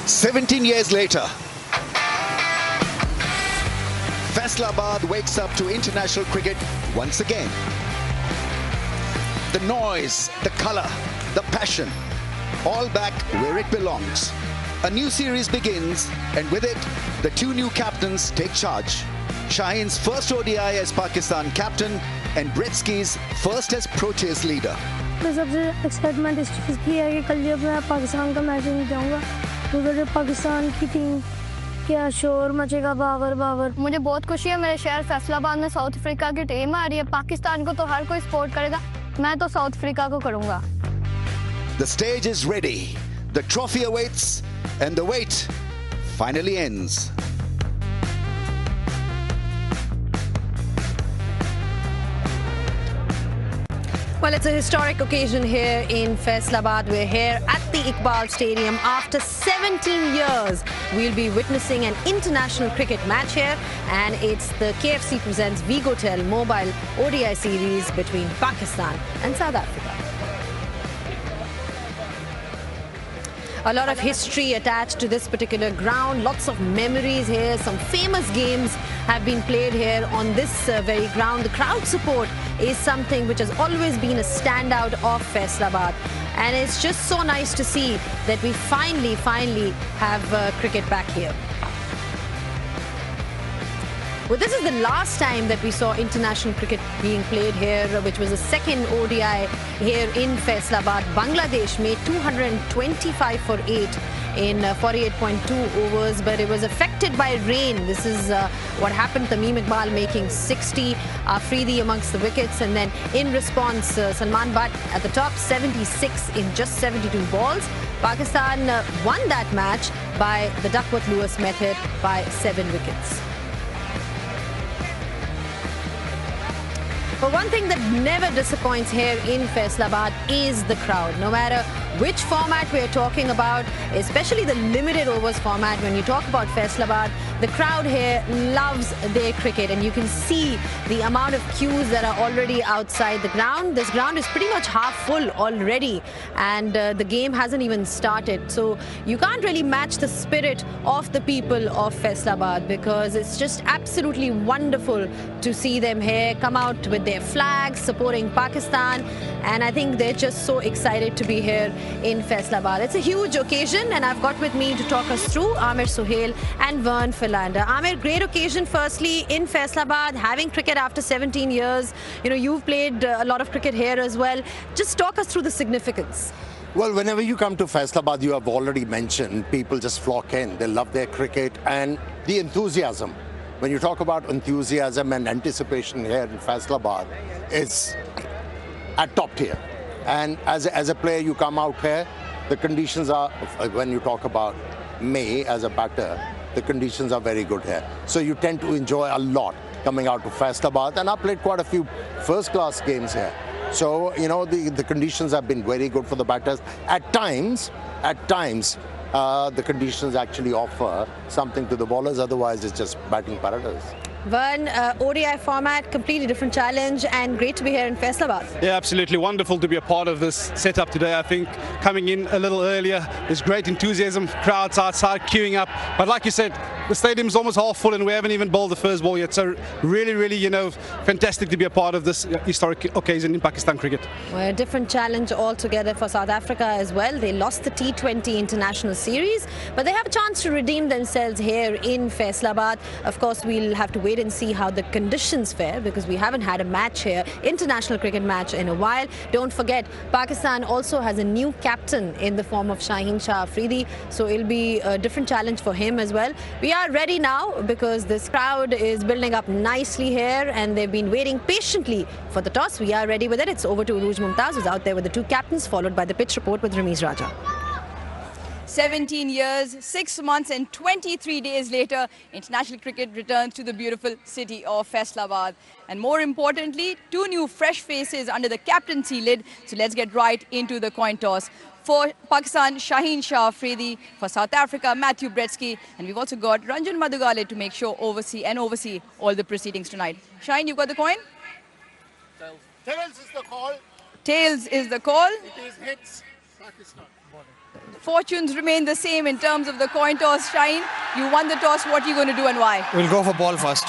17 years later, Faisalabad wakes up to international cricket once again. The noise, the colour, the passion, all back where it belongs. A new series begins, and with it, the two new captains take charge. Shaheen's first ODI as Pakistan captain and Bretsky's first as Pro-Chase leader. तो सबसे excitement इस चीज़ की है कि कल जब मैं पाकिस्तान का मैच नहीं जाऊँगा तो उधर पाकिस्तान की टीम क्या शोर मचेगा, बावर बावर। मुझे बहुत खुशी है, मेरे शहर फैसलाबाद में साउथ अफ्रीका की टीम आ रही है। पाकिस्तान को तो हर कोई सपोर्ट करेगा, मैं तो साउथ अफ्रीका को करूँगा। The stage is ready, the trophy awaits, and the wait finally ends. Well, it's a historic occasion here in Faisalabad. We're here at the Iqbal Stadium. After 17 years, we'll be witnessing an international cricket match here, and it's the KFC Presents Vigotel Mobile ODI series between Pakistan and South Africa. A lot of history attached to this particular ground, lots of memories here. Some famous games have been played here on this very ground. The crowd support is something which has always been a standout of Faisalabad. And it's just so nice to see that we finally have cricket back here. Well, this is the last time that we saw international cricket being played here, which was the second ODI here in Faisalabad. Bangladesh made 225 for 8 in 48.2 overs, but it was affected by rain. This is what happened. Tamim Iqbal making 60, Afridi amongst the wickets, and then in response, Salman Butt at the top, 76 in just 72 balls. Pakistan won that match by the Duckworth-Lewis method by 7 wickets. But one thing that never disappoints here in Faisalabad is the crowd. No matter which format we're talking about, especially the limited overs format, when you talk about Faisalabad, the crowd here loves their cricket, and you can see the amount of queues that are already outside the ground. This ground is pretty much half full already, and the game hasn't even started. So you can't really match the spirit of the people of Faisalabad, because it's just absolutely wonderful to see them here come out with their flags supporting Pakistan, and I think they're just so excited to be here in Faisalabad. It's a huge occasion, and I've got with me to talk us through Amir Suhail and Vern Philander. Amir, great occasion firstly in Faisalabad, having cricket after 17 years. You know, you've played a lot of cricket here as well. Just talk us through the significance. Well, whenever you come to Faisalabad, you have already mentioned, people just flock in. They love their cricket and the enthusiasm. When you talk about enthusiasm and anticipation here in Faisalabad, it's at top tier. And as a player, you come out here, the conditions are, when you talk about May as a batter, the conditions are very good here. So you tend to enjoy a lot coming out to Faisalabad, and I've played quite a few first-class games here. So, you know, the conditions have been very good for the batters. At times, the conditions actually offer something to the bowlers, otherwise it's just batting paradise. Vern, ODI format, completely different challenge, and great to be here in Faisalabad. Yeah, absolutely wonderful to be a part of this setup today. I think coming in a little earlier, there's great enthusiasm, crowds outside queuing up. But like you said, the stadium's almost half full and we haven't even bowled the first ball yet. So really, you know, fantastic to be a part of this historic occasion in Pakistan cricket. Well, a different challenge altogether for South Africa as well. They lost the T20 international series, but they have a chance to redeem themselves here in Faisalabad. Of course, we'll have to wait and see how the conditions fare, because we haven't had a match here, international cricket match, in a while. Don't forget, Pakistan also has a new captain in the form of Shaheen Shah Afridi, so it'll be a different challenge for him as well. We are ready now because this crowd is building up nicely here, and they've been waiting patiently for the toss. We are ready with it. It's over to Uruj Mumtaz, who's out there with the two captains, followed by the pitch report with Ramiz Raja. 17 years, 6 months and 23 days later, international cricket returns to the beautiful city of Faisalabad. And more importantly, 2 new fresh faces under the captaincy lid. So let's get right into the coin toss. For Pakistan, Shaheen Shah Afridi. For South Africa, Matthew Bretsky. And we've also got Ranjan Madugale to make sure oversee all the proceedings tonight. Shaheen, you've got the coin? Tails is the call. Tails is the call. It is hits Pakistan. fortunes remain the same in terms of the coin toss. Shaheen, you won the toss. What are you going to do and why? We'll go for ball first.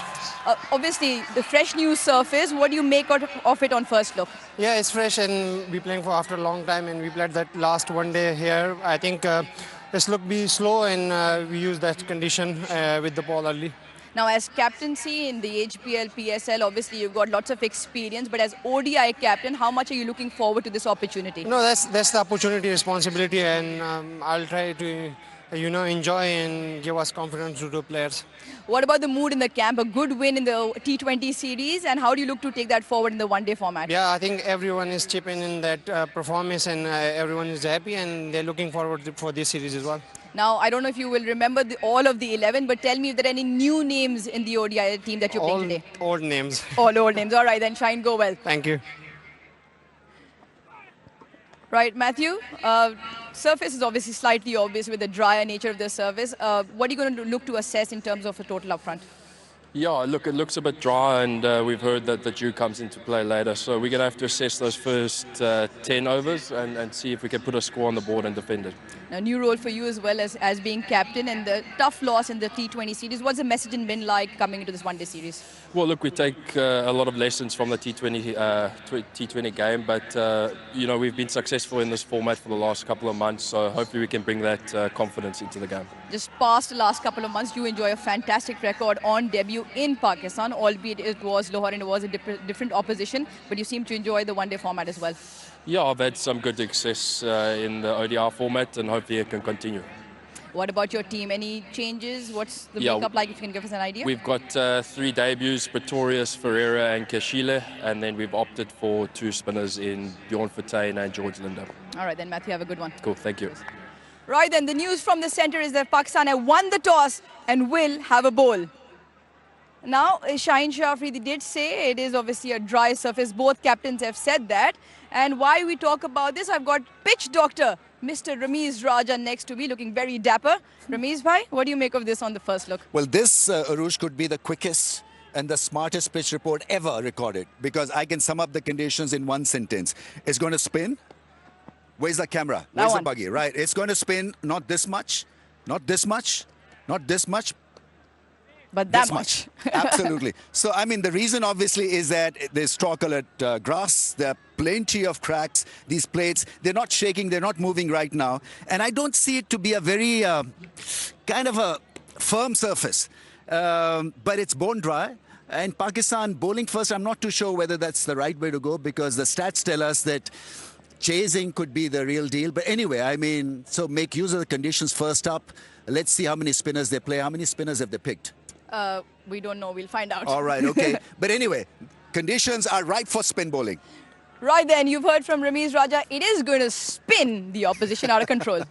Obviously, the fresh new surface. What do you make out of it on first look? Yeah, it's fresh and we're playing for after a long time, and we played that last one day here. I think this look be slow, and we use that condition with the ball early. Now, as captaincy in the HPL, PSL, obviously you've got lots of experience, but as ODI captain, how much are you looking forward to this opportunity? No, that's the opportunity, responsibility, and I'll try to enjoy and give us confidence to the players. What about the mood in the camp? A good win in the T20 series, and how do you look to take that forward in the one-day format? Yeah, I think everyone is chipping in that performance, and everyone is happy, and they're looking forward for this series as well. Now, I don't know if you will remember all of the 11, but tell me if there are any new names in the ODI team that you're playing today. Old names. All old names. All right, then Shaheen, go well. Thank you. Right, Matthew, surface is obviously slightly obvious with the drier nature of the surface. What are you going to look to assess in terms of the total up front? Yeah, look, it looks a bit dry, and we've heard that the dew comes into play later. So we're going to have to assess those first 10 overs and see if we can put a score on the board and defend it. Now, new role for you as well as being captain, and the tough loss in the T20 series. What's the message and win like coming into this one-day series? Well, look, we take a lot of lessons from the T20 game, but we've been successful in this format for the last couple of months, so hopefully we can bring that confidence into the game. Just past the last couple of months, you enjoy a fantastic record on debut in Pakistan, albeit it was Lahore and it was a different opposition, but you seem to enjoy the one-day format as well. Yeah, I've had some good success in the ODI format, and hopefully it can continue. What about your team? Any changes? What's the makeup like, if you can give us an idea? We've got 3 debuts, Pretorius, Ferreira and Kashile, and then we've opted for 2 spinners in Bjorn Fortuyn and George Linder. All right, then, Matthew, have a good one. Cool, thank you. Right, then, the news from the centre is that Pakistan have won the toss and will have a bowl. Now, Shaheen Shafri did say it is obviously a dry surface. Both captains have said that. And why we talk about this, I've got pitch doctor, Mr. Ramiz Raja, next to me, looking very dapper. Ramiz bhai, what do you make of this on the first look? Well, this, Arush, could be the quickest and the smartest pitch report ever recorded, because I can sum up the conditions in one sentence. It's going to spin. Where's the camera? Where's the buggy? Right. It's going to spin not this much, not this much, not this much, but that much. Absolutely. So, I mean, the reason obviously is that there's straw-colored grass. There are plenty of cracks. These plates, they're not shaking. They're not moving right now. And I don't see it to be a very kind of a firm surface. But it's bone dry. And Pakistan bowling first, I'm not too sure whether that's the right way to go, because the stats tell us that chasing could be the real deal. But anyway, I mean, so make use of the conditions first up. Let's see how many spinners they play. How many spinners have they picked? We don't know. We'll find out. All right, okay. But anyway, conditions are right for spin bowling. Right then, you've heard from Ramiz Raja. It is going to spin the opposition out of control.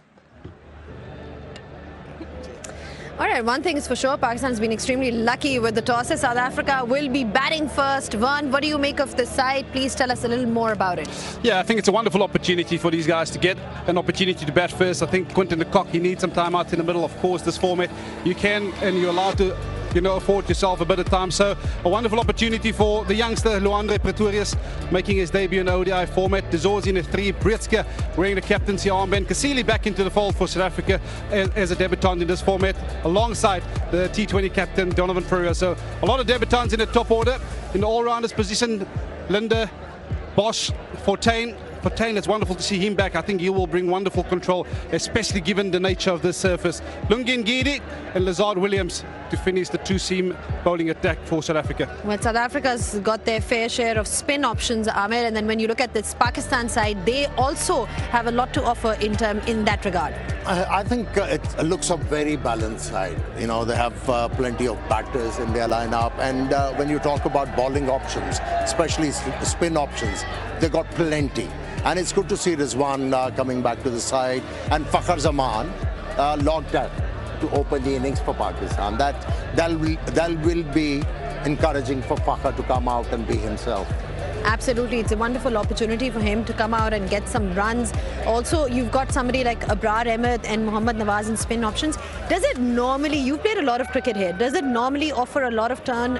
All right, one thing is for sure, Pakistan's been extremely lucky with the tosses. South Africa will be batting first. Vaughn, what do you make of this side? Please tell us a little more about it. Yeah, I think it's a wonderful opportunity for these guys to get an opportunity to bat first. I think Quinton de Kock, he needs some time out in the middle. Of course, this format, you can and you're allowed to afford yourself a bit of time. So a wonderful opportunity for the youngster Luandre Pretorius making his debut in the ODI format. Dezorzi in the 3, Britsky wearing the captaincy armband. Kasili back into the fold for South Africa as a debutant in this format, alongside the T20 captain Donovan Ferreira. So a lot of debutants in the top order. In the all-rounders position, Linder, Bosch, Fortuyn, it's wonderful to see him back. I think he will bring wonderful control, especially given the nature of this surface. Lungin Gidi and Lazard Williams to finish the 2-seam bowling attack for South Africa. Well, South Africa's got their fair share of spin options, Amir, and then when you look at this Pakistan side, they also have a lot to offer in that regard. I think it looks a very balanced side. You know, they have plenty of batters in their lineup, and when you talk about bowling options, especially spin options, they got plenty. And it's good to see Rizwan coming back to the side, and Fakhar Zaman logged up to open the innings for Pakistan. That will be encouraging for Fakhar to come out and be himself. Absolutely, it's a wonderful opportunity for him to come out and get some runs. Also, you've got somebody like Abrar Ahmed and Mohammad Nawaz in spin options. Does it normally, you've played a lot of cricket here, does it normally offer a lot of turn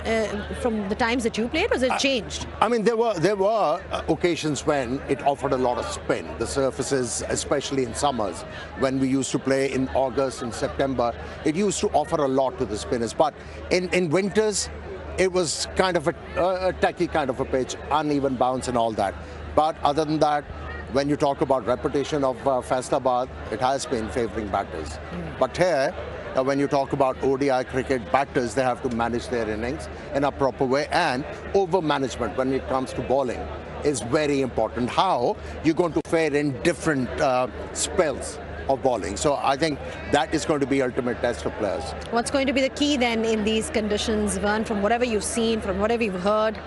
from the times that you played, or has it changed? I mean, there were occasions when it offered a lot of spin. The surfaces, especially in summers, when we used to play in August and September, it used to offer a lot to the spinners. But in winters, it was kind of a tacky kind of a pitch, uneven bounce and all that. But other than that, when you talk about reputation of Faisalabad, it has been favouring batters. But here, when you talk about ODI cricket, batters, they have to manage their innings in a proper way, and over management when it comes to bowling is very important. How you're going to fare in different spells of bowling. So I think that is going to be ultimate test for players. What's going to be the key then in these conditions, Vern, from whatever you've seen, from whatever you've heard?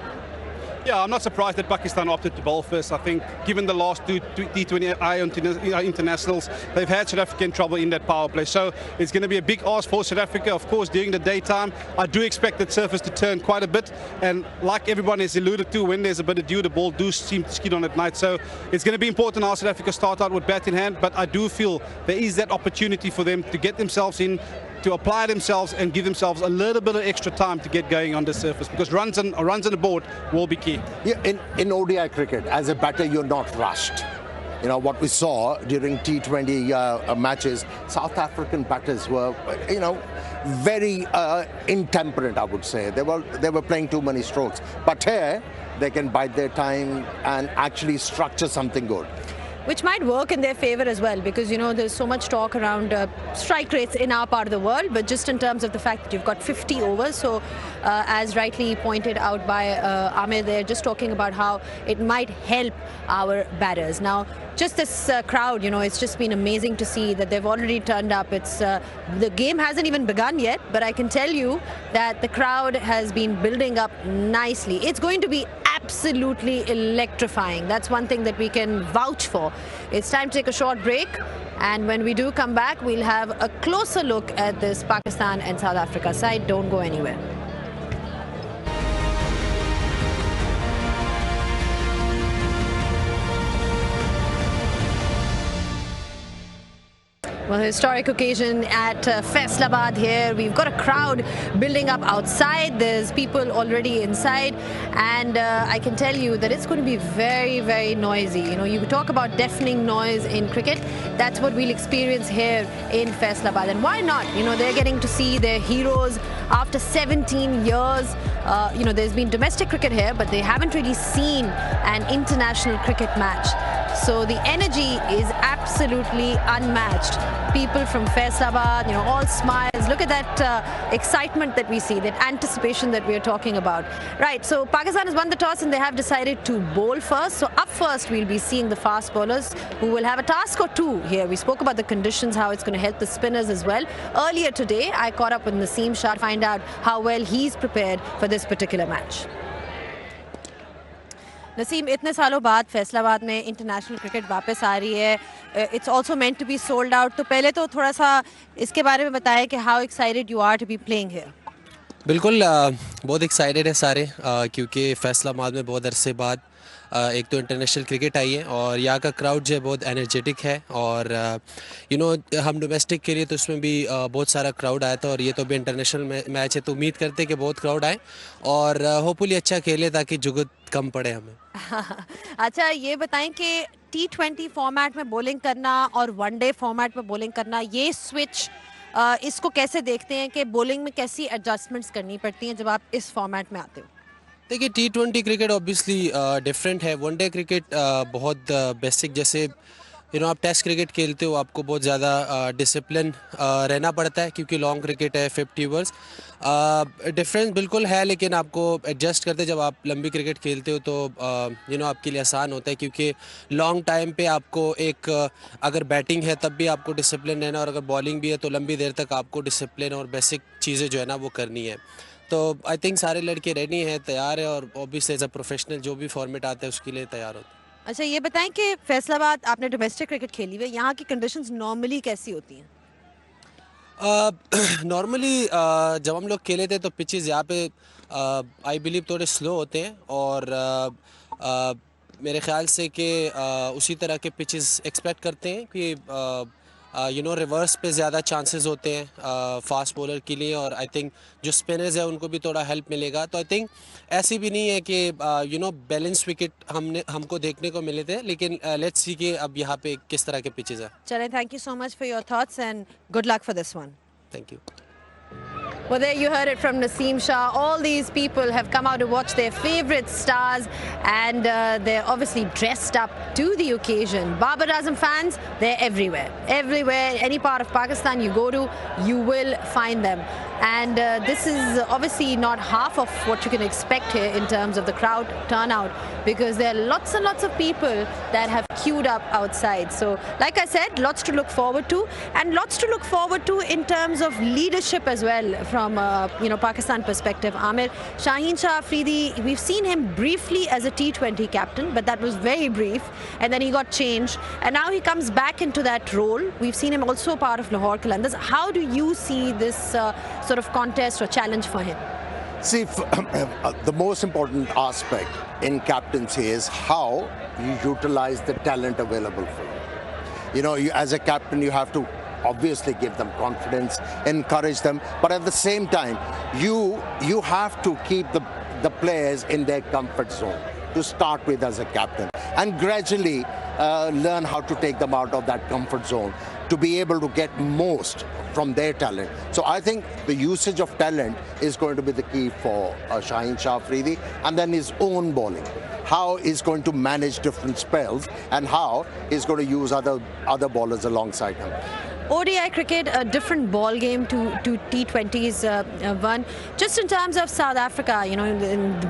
Yeah, I'm not surprised that Pakistan opted to bowl first. I think given the last two T20 internationals, they've had South Africa in trouble in that power play. So it's going to be a big ask for South Africa. Of course, during the daytime, I do expect that surface to turn quite a bit. And like everyone has alluded to, when there's a bit of dew, the ball do seem to skid on at night. So it's going to be important how South Africa start out with bat in hand. But I do feel there is that opportunity for them to get themselves in, to apply themselves and give themselves a little bit of extra time to get going on the surface, because runs on the board will be key. Yeah, in ODI cricket, as a batter, you're not rushed. You know, what we saw during T20 matches, South African batters were, very intemperate, I would say. They were playing too many strokes. But here, they can bide their time and actually structure something good. Which might work in their favour as well, because there's so much talk around strike rates in our part of the world, but just in terms of the fact that you've got 50 overs, so as rightly pointed out by Amir there, just talking about how it might help our batters. Now, just this crowd, it's just been amazing to see that they've already turned up. It's the game hasn't even begun yet, but I can tell you that the crowd has been building up nicely. It's going to be absolutely electrifying. That's one thing that we can vouch for. It's time to take a short break, and when we do come back, we'll have a closer look at this Pakistan and South Africa side. Don't go anywhere. Well, historic occasion at Faisalabad here. We've got a crowd building up outside. There's people already inside. And I can tell you that it's going to be very, very noisy. You talk about deafening noise in cricket. That's what we'll experience here in Faisalabad. And why not? They're getting to see their heroes after 17 years. There's been domestic cricket here, but they haven't really seen an international cricket match. So the energy is absolutely unmatched. People from Faisalabad, all smiles. Look at that excitement that we see, that anticipation that we are talking about. Right, so Pakistan has won the toss and they have decided to bowl first. So up first, we'll be seeing the fast bowlers who will have a task or two here. We spoke about the conditions, how it's going to help the spinners as well. Earlier today, I caught up with Naseem Shah to find out how well he's prepared for this particular match. Naseem, इतने सालों बाद फैसलाबाद में international cricket वापस आ रही है. It's also meant to be sold out. तो पहले तो थोड़ा सा इसके बारे में बताएं कि how excited you are to be playing here. बिल्कुल बहुत एक्साइटेड है सारे, क्योंकि फैसलाबाद में बहुत अरसे बाद एक तो इंटरनेशनल क्रिकेट आई है और यहाँ का क्राउड जो है बहुत एनर्जेटिक है. और हम डोमेस्टिक के लिए तो उसमें भी बहुत सारा क्राउड आया था, और ये तो भी इंटरनेशनल मैच है, तो उम्मीद करते हैं कि बहुत क्राउड आए और होपफुली अच्छा खेले ताकि जुगत कम पड़े हमें. अच्छा, ये बताएं कि T20 फॉर्मेट में बॉलिंग करना और वनडे फॉर्मेट में बॉलिंग करना, ये स्विच इसको कैसे देखते हैं कि बॉलिंग में कैसी एडजस्टमेंट्स करनी पड़ती हैं जब आप इस फॉर्मेट में आते हो? देखिए, T20 क्रिकेट ऑब्वियसली डिफरेंट है. वनडे क्रिकेट बहुत बेसिक, जैसे आप टेस्ट क्रिकेट खेलते हो, आपको बहुत ज़्यादा डिसिप्लिन रहना पड़ता है क्योंकि लॉन्ग क्रिकेट है, 50 ओवर्स. डिफरेंस बिल्कुल है, लेकिन आपको एडजस्ट करते जब आप लंबी क्रिकेट खेलते हो तो आपके लिए आसान होता है, क्योंकि लॉन्ग टाइम पे आपको अगर बैटिंग है तब भी आपको डिसिप्लिन रहना, और अगर बॉलिंग भी है तो लंबी देर तक आपको डिसिप्लिन और बेसिक चीज़ें जो है ना वो करनी है. तो आई थिंक सारे लड़के रेडी हैं, तैयार है, और ऑब्वियसली एज अ प्रोफेशनल जो भी फॉर्मेट आता है उसके लिए तैयार होते हैं. अच्छा, ये बताएं कि फैसलाबाद आपने डोमेस्टिक क्रिकेट खेली हुई है, यहाँ की कंडीशंस नॉर्मली कैसी होती हैं? नॉर्मली जब हम लोग खेले थे तो पिचेस यहाँ पे आई बिलीव थोड़े स्लो होते हैं, और मेरे ख्याल से कि उसी तरह के पिचेस एक्सपेक्ट करते हैं कि रिवर्स पे ज़्यादा चांसेस होते हैं फास्ट बॉलर के लिए, और आई थिंक जो स्पिनर्स है उनको भी थोड़ा हेल्प मिलेगा। तो आई थिंक ऐसी भी नहीं है कि बैलेंस विकेट हमको देखने को मिले थे, लेकिन लेट्स सी कि अब यहाँ पे किस तरह के पिचेस हैं। चलें, thank you so much for your thoughts and good luck for this one. Thank you. Well, there you heard it from Naseem Shah. All these people have come out to watch their favourite stars, and they're obviously dressed up to the occasion. Babar Azam fans, they're everywhere. Everywhere, any part of Pakistan you go to, you will find them. And this is obviously not half of what you can expect here in terms of the crowd turnout, because there are lots and lots of people that have queued up outside. So, like I said, lots to look forward to, and lots to look forward to in terms of leadership as well from Pakistan perspective. Amir, Shaheen Shah Afridi, we've seen him briefly as a T20 captain, but that was very brief, and then he got changed, and now he comes back into that role. We've seen him also part of Lahore Qalandars. How do you see this sort of contest or challenge for him? See, the most important aspect in captaincy is how you utilize the talent available for you. As a captain, you have to obviously give them confidence, encourage them, but at the same time, you have to keep the players in their comfort zone to start with as a captain, and gradually learn how to take them out of that comfort zone to be able to get most from their talent. So I think the usage of talent is going to be the key for Shaheen Shah Afridi, and then his own bowling. How he's going to manage different spells, and how he's going to use other bowlers alongside him. ODI cricket, a different ball game to T20s. One, just in terms of South Africa,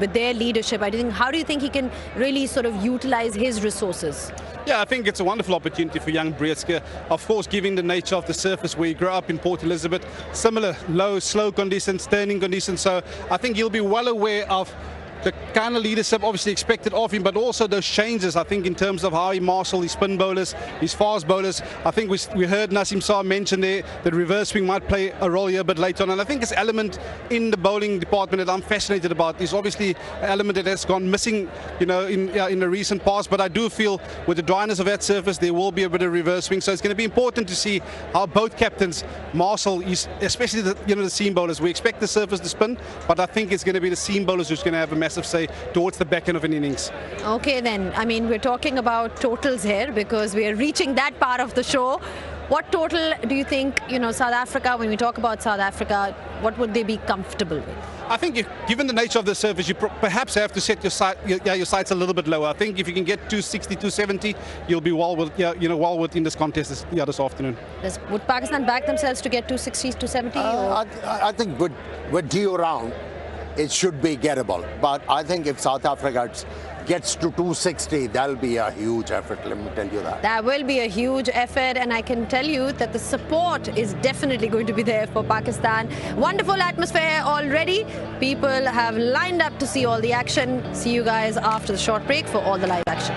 with their leadership, how do you think he can really sort of utilize his resources? Yeah, I think it's a wonderful opportunity for young Brieske. Of course, given the nature of the surface where he grew up in Port Elizabeth, similar low, slow conditions, turning conditions. So I think he'll be well aware of the kind of leadership obviously expected of him, but also those changes, I think, in terms of how he marshals his spin bowlers, his fast bowlers. I think we heard Naseem Shah mention there that reverse swing might play a role here a bit later on, and I think this element in the bowling department that I'm fascinated about is obviously an element that has gone missing, in the recent past, but I do feel with the dryness of that surface, there will be a bit of reverse swing, so it's going to be important to see how both captains marshal, especially the seam bowlers. We expect the surface to spin, but I think it's going to be the seam bowlers who's going to have a massive say towards the back end of an innings. Okay then, I mean, we're talking about totals here because we are reaching that part of the show. What total do you think, South Africa, when we talk about South Africa, what would they be comfortable with? I think given the nature of the surface, you perhaps have to set your sights a little bit lower. I think if you can get 260, 270, you'll be well within this contest this afternoon. Would Pakistan back themselves to get 260, 270? I think with due round, it should be gettable. But I think if South Africa gets to 260, that'll be a huge effort, let me tell you that. That will be a huge effort, and I can tell you that the support is definitely going to be there for Pakistan. Wonderful atmosphere already. People have lined up to see all the action. See you guys after the short break for all the live action.